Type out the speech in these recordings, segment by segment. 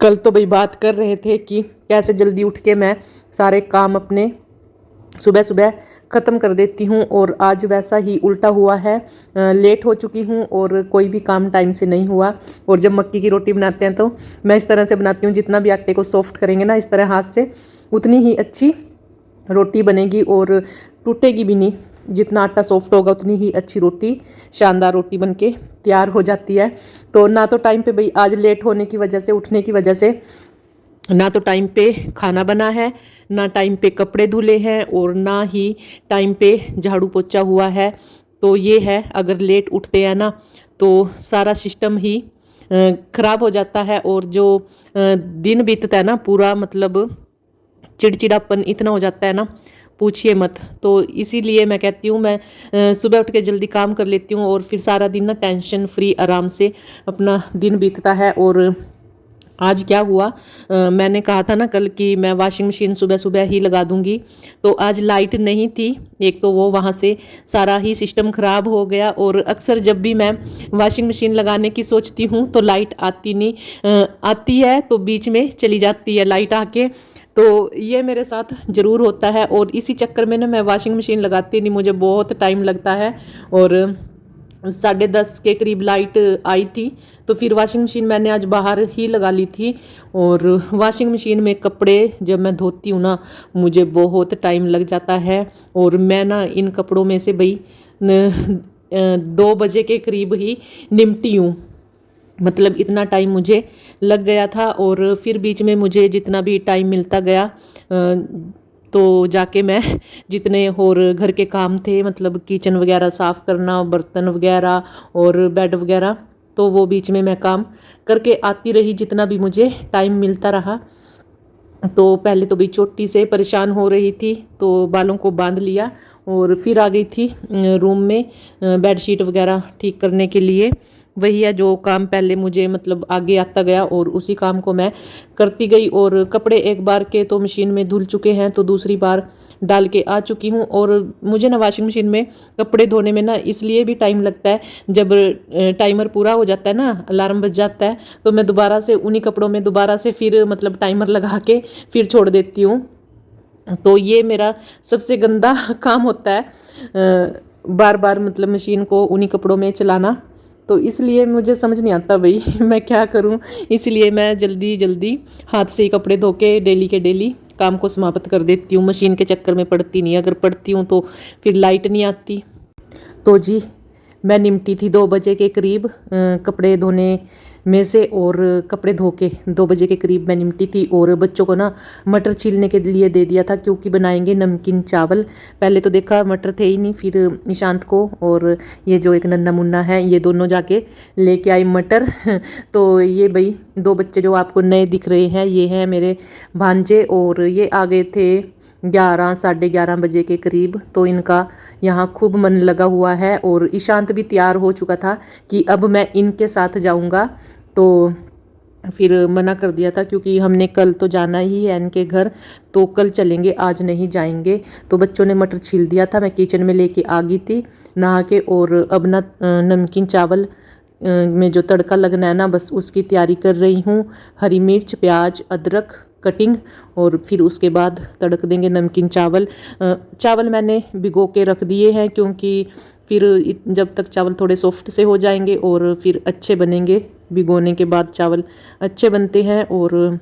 कल तो भाई बात कर रहे थे कि कैसे जल्दी उठ के मैं सारे काम अपने सुबह सुबह ख़त्म कर देती हूँ, और आज वैसा ही उल्टा हुआ है। लेट हो चुकी हूँ और कोई भी काम टाइम से नहीं हुआ। और जब मक्की की रोटी बनाते हैं तो मैं इस तरह से बनाती हूँ, जितना भी आटे को सॉफ्ट करेंगे ना इस तरह हाथ से, उतनी ही अच्छी रोटी बनेगी और टूटेगी भी नहीं। जितना आटा सॉफ्ट होगा उतनी ही अच्छी रोटी, शानदार रोटी बनके तैयार हो जाती है। तो ना तो टाइम पे भाई आज लेट होने की वजह से, उठने की वजह से, ना तो टाइम पे खाना बना है, ना टाइम पे कपड़े धुले हैं, और ना ही टाइम पे झाड़ू पोछा हुआ है। तो ये है, अगर लेट उठते हैं ना तो सारा सिस्टम ही ख़राब हो जाता है। और जो दिन बीतता है ना पूरा, मतलब चिड़चिड़ापन इतना हो जाता है ना, पूछिए मत। तो इसीलिए मैं कहती हूँ, मैं सुबह उठ के जल्दी काम कर लेती हूँ और फिर सारा दिन ना टेंशन फ्री आराम से अपना दिन बीतता है। और आज क्या हुआ, मैंने कहा था ना कल कि मैं वॉशिंग मशीन सुबह सुबह ही लगा दूंगी, तो आज लाइट नहीं थी। एक तो वो वहाँ से सारा ही सिस्टम ख़राब हो गया, और अक्सर जब भी मैं वॉशिंग मशीन लगाने की सोचती हूँ तो लाइट आती नहीं, आती है तो बीच में चली जाती है लाइट आके। तो ये मेरे साथ ज़रूर होता है, और इसी चक्कर में ना मैं वॉशिंग मशीन लगाती नहीं, मुझे बहुत टाइम लगता है। और 10:30 के करीब लाइट आई थी, तो फिर वॉशिंग मशीन मैंने आज बाहर ही लगा ली थी। और वॉशिंग मशीन में कपड़े जब मैं धोती हूँ ना, मुझे बहुत टाइम लग जाता है। और मैं ना इन कपड़ों में से भाई 2 बजे के करीब ही निपटी हूँ, मतलब इतना टाइम मुझे लग गया था। और फिर बीच में मुझे जितना भी टाइम मिलता गया तो जाके मैं जितने और घर के काम थे, मतलब किचन वगैरह साफ़ करना, बर्तन वगैरह और बेड वगैरह, तो वो बीच में मैं काम करके आती रही जितना भी मुझे टाइम मिलता रहा। तो पहले तो भी चोटी से परेशान हो रही थी, तो बालों को बांध लिया और फिर आ गई थी रूम में बेडशीट वगैरह ठीक करने के लिए। वही है जो काम पहले मुझे मतलब आगे आता गया, और उसी काम को मैं करती गई। और कपड़े एक बार के तो मशीन में धुल चुके हैं, तो दूसरी बार डाल के आ चुकी हूँ। और मुझे ना वॉशिंग मशीन में कपड़े धोने में ना इसलिए भी टाइम लगता है, जब टाइमर पूरा हो जाता है ना, अलार्म बज जाता है, तो मैं दोबारा से उन्हीं कपड़ों में दोबारा से फिर मतलब टाइमर लगा के फिर छोड़ देती हूँ। तो ये मेरा सबसे गंदा काम होता है, बार बार मतलब मशीन को उन्हीं कपड़ों में चलाना। तो इसलिए मुझे समझ नहीं आता भाई मैं क्या करूं। इसलिए मैं जल्दी जल्दी हाथ से ही कपड़े धो के डेली के डेली काम को समाप्त कर देती हूँ, मशीन के चक्कर में पड़ती नहीं। अगर पड़ती हूँ तो फिर लाइट नहीं आती। तो जी, मैं निमटी थी 2 बजे के करीब कपड़े धोने में से, और कपड़े धो के 2 बजे के करीब मैं निमटी थी। और बच्चों को ना मटर छीलने के लिए दे दिया था, क्योंकि बनाएंगे नमकीन चावल। पहले तो देखा मटर थे ही नहीं, फिर निशांत को और ये जो एक नन्ना मुन्ना है, ये दोनों जाके लेके आई मटर तो ये भाई 2 बच्चे जो आपको नए दिख रहे हैं, ये हैं मेरे भांजे, और ये आ गए थे 11-11:30 बजे के करीब। तो इनका यहाँ खूब मन लगा हुआ है, और ईशांत भी तैयार हो चुका था कि अब मैं इनके साथ जाऊँगा। तो फिर मना कर दिया था, क्योंकि हमने कल तो जाना ही है इनके घर, तो कल चलेंगे, आज नहीं जाएंगे। तो बच्चों ने मटर छील दिया था, मैं किचन में लेके आ गई थी नहा के। और अब ना नमकीन चावल में जो तड़का लगना है ना, बस उसकी तैयारी कर रही हूँ। हरी मिर्च, प्याज, अदरक कटिंग, और फिर उसके बाद तड़क देंगे नमकीन चावल। चावल मैंने भिगो के रख दिए हैं, क्योंकि फिर जब तक चावल थोड़े सॉफ्ट से हो जाएंगे और फिर अच्छे बनेंगे। भिगोने के बाद चावल अच्छे बनते हैं। और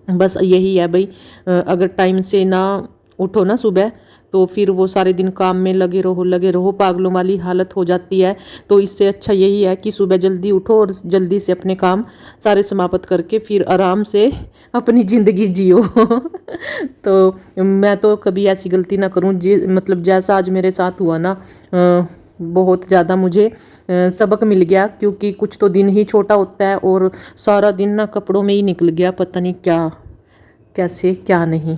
बस यही है भाई, अगर टाइम से ना उठो ना सुबह, तो फिर वो सारे दिन काम में लगे रहो, पागलों वाली हालत हो जाती है। तो इससे अच्छा यही है कि सुबह जल्दी उठो और जल्दी से अपने काम सारे समाप्त करके फिर आराम से अपनी ज़िंदगी जियो तो मैं तो कभी ऐसी गलती ना करूं, मतलब जैसा आज मेरे साथ हुआ ना, बहुत ज़्यादा मुझे सबक मिल गया। क्योंकि कुछ तो दिन ही छोटा होता है, और सारा दिन ना कपड़ों में ही निकल गया, पता नहीं क्या कैसे क्या नहीं।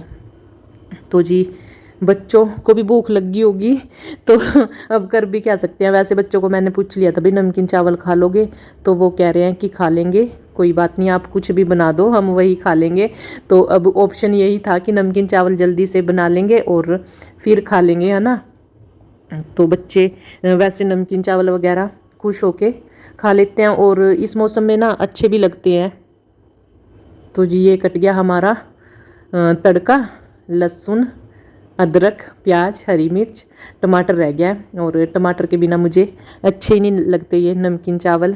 तो जी, बच्चों को भी भूख लगी होगी, तो अब कर भी क्या सकते हैं। वैसे बच्चों को मैंने पूछ लिया था, भाई नमकीन चावल खा लोगे, तो वो कह रहे हैं कि खा लेंगे, कोई बात नहीं, आप कुछ भी बना दो, हम वही खा लेंगे। तो अब ऑप्शन यही था कि नमकीन चावल जल्दी से बना लेंगे और फिर खा लेंगे, है ना। तो बच्चे वैसे नमकीन चावल वगैरह खुश होके खा लेते हैं, और इस मौसम में ना अच्छे भी लगते हैं। तो जी ये कट गया हमारा तड़का, लहसुन, अदरक, प्याज, हरी मिर्च, टमाटर रह गया है, और टमाटर के बिना मुझे अच्छे ही नहीं लगते ये नमकीन चावल।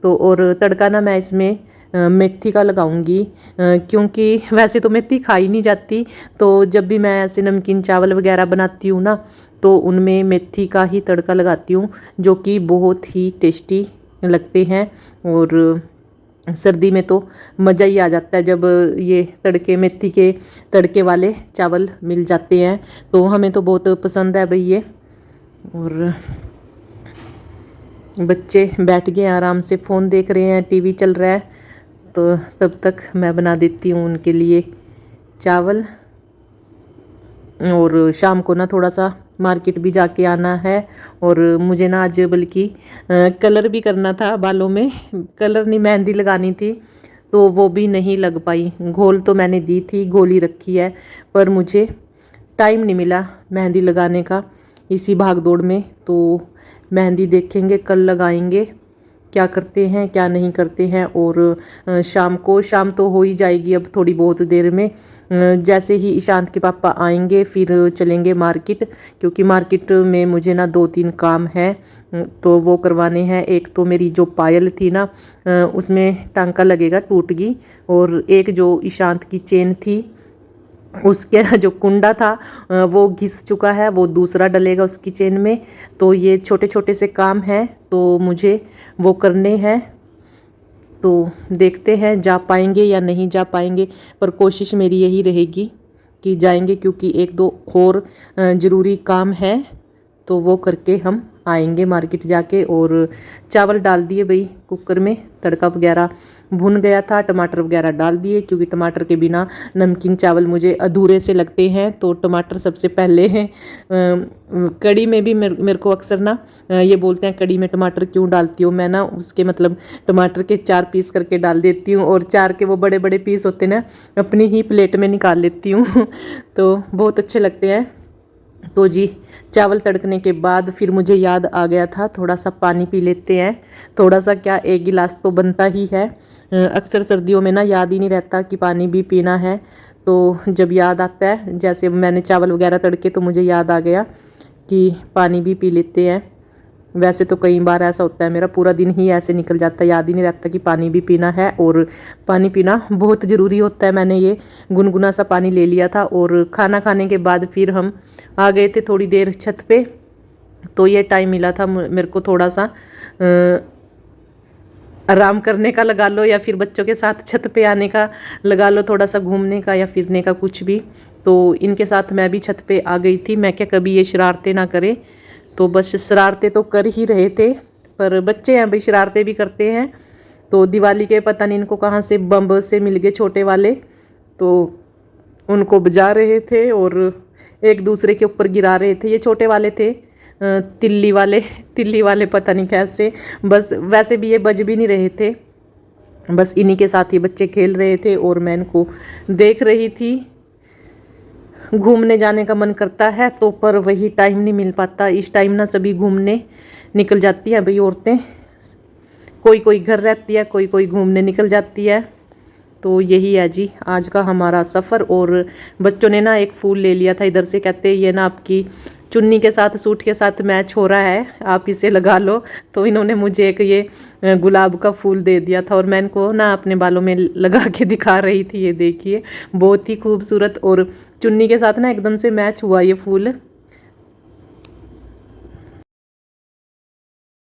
तो और तड़का ना मैं इसमें मेथी का लगाऊंगी, क्योंकि वैसे तो मेथी खाई नहीं जाती, तो जब भी मैं ऐसे नमकीन चावल वगैरह बनाती हूँ ना, तो उनमें मेथी का ही तड़का लगाती हूँ, जो कि बहुत ही टेस्टी लगते हैं। और सर्दी में तो मज़ा ही आ जाता है जब ये तड़के, मेथी के तड़के वाले चावल मिल जाते हैं, तो हमें तो बहुत पसंद है भाई ये। और बच्चे बैठ गए आराम से, फ़ोन देख रहे हैं, टीवी चल रहा है, तो तब तक मैं बना देती हूँ उनके लिए चावल। और शाम को ना थोड़ा सा मार्केट भी जाके आना है, और मुझे ना आज बल्कि कलर भी करना था बालों में, कलर नहीं मेहंदी लगानी थी, तो वो भी नहीं लग पाई। घोल तो मैंने दी थी, घोली रखी है, पर मुझे टाइम नहीं मिला मेहंदी लगाने का इसी भाग दौड़ में। तो मेहंदी देखेंगे, कल लगाएंगे, क्या करते हैं क्या नहीं करते हैं। और शाम तो हो ही जाएगी अब थोड़ी बहुत देर में। जैसे ही ईशांत के पापा आएंगे फिर चलेंगे मार्केट, क्योंकि मार्केट में मुझे ना 2-3 काम है, तो वो करवाने हैं। एक तो मेरी जो पायल थी ना, उसमें टांका लगेगा, टूट गई, और एक जो ईशांत की चेन थी उसके जो कुंडा था वो घिस चुका है, वो दूसरा डलेगा उसकी चेन में। तो ये छोटे छोटे से काम हैं, तो मुझे वो करने हैं। तो देखते हैं जा पाएंगे या नहीं जा पाएंगे, पर कोशिश मेरी यही रहेगी कि जाएंगे, क्योंकि 1-2 और ज़रूरी काम है, तो वो करके हम आएंगे मार्केट जाके। और चावल डाल दिए भाई कुकर में, तड़का वगैरह भुन गया था, टमाटर वगैरह डाल दिए, क्योंकि टमाटर के बिना नमकीन चावल मुझे अधूरे से लगते हैं, तो टमाटर सबसे पहले हैं। कड़ी में भी मेरे को अक्सर ना ये बोलते हैं कड़ी में टमाटर क्यों डालती हो, मैं ना उसके मतलब टमाटर के 4 पीस करके डाल देती हूँ, और 4 के वो बड़े बड़े पीस होते हैं ना, अपनी ही प्लेट में निकाल लेती हूँ तो बहुत अच्छे लगते हैं। तो जी चावल तड़कने के बाद फिर मुझे याद आ गया था, थोड़ा सा पानी पी लेते हैं। थोड़ा सा क्या, 1 गिलास तो बनता ही है। अक्सर सर्दियों में ना याद ही नहीं रहता कि पानी भी पीना है, तो जब याद आता है, जैसे मैंने चावल वगैरह तड़के, तो मुझे याद आ गया कि पानी भी पी लेते हैं। वैसे तो कई बार ऐसा होता है, मेरा पूरा दिन ही ऐसे निकल जाता है, याद ही नहीं रहता कि पानी भी पीना है, और पानी पीना बहुत ज़रूरी होता है। मैंने ये गुनगुना सा पानी ले लिया था, और खाना खाने के बाद फिर हम आ गए थे थोड़ी देर छत पे। तो ये टाइम मिला था मेरे को थोड़ा सा आराम करने का लगा लो, या फिर बच्चों के साथ छत पे आने का लगा लो, थोड़ा सा घूमने का या फिरने का, कुछ भी। तो इनके साथ मैं भी छत पे आ गई थी। मैं क्या कभी ये शरारतें ना करे, तो बस शरारतें तो कर ही रहे थे, पर बच्चे हैं भाई, शरारतें भी करते हैं। तो दिवाली के पता नहीं इनको कहाँ से बम से मिल गए छोटे वाले, तो उनको बजा रहे थे और एक दूसरे के ऊपर गिरा रहे थे। ये छोटे वाले थे, तिल्ली वाले पता नहीं कैसे, बस वैसे भी ये बज भी नहीं रहे थे, बस इन्हीं के साथ ये बच्चे खेल रहे थे, और मैं इनको देख रही थी। घूमने जाने का मन करता है, तो पर वही टाइम नहीं मिल पाता। इस टाइम ना सभी घूमने निकल जाती है भाई औरतें, कोई घर रहती है, कोई घूमने निकल जाती है। तो यही है जी आज का हमारा सफ़र। और बच्चों ने ना एक फूल ले लिया था इधर से, कहते ये ना आपकी चुन्नी के साथ, सूट के साथ मैच हो रहा है, आप इसे लगा लो। तो इन्होंने मुझे एक ये गुलाब का फूल दे दिया था, और मैं इनको ना अपने बालों में लगा के दिखा रही थी। ये देखिए बहुत ही खूबसूरत, और चुन्नी के साथ ना एकदम से मैच हुआ ये फूल।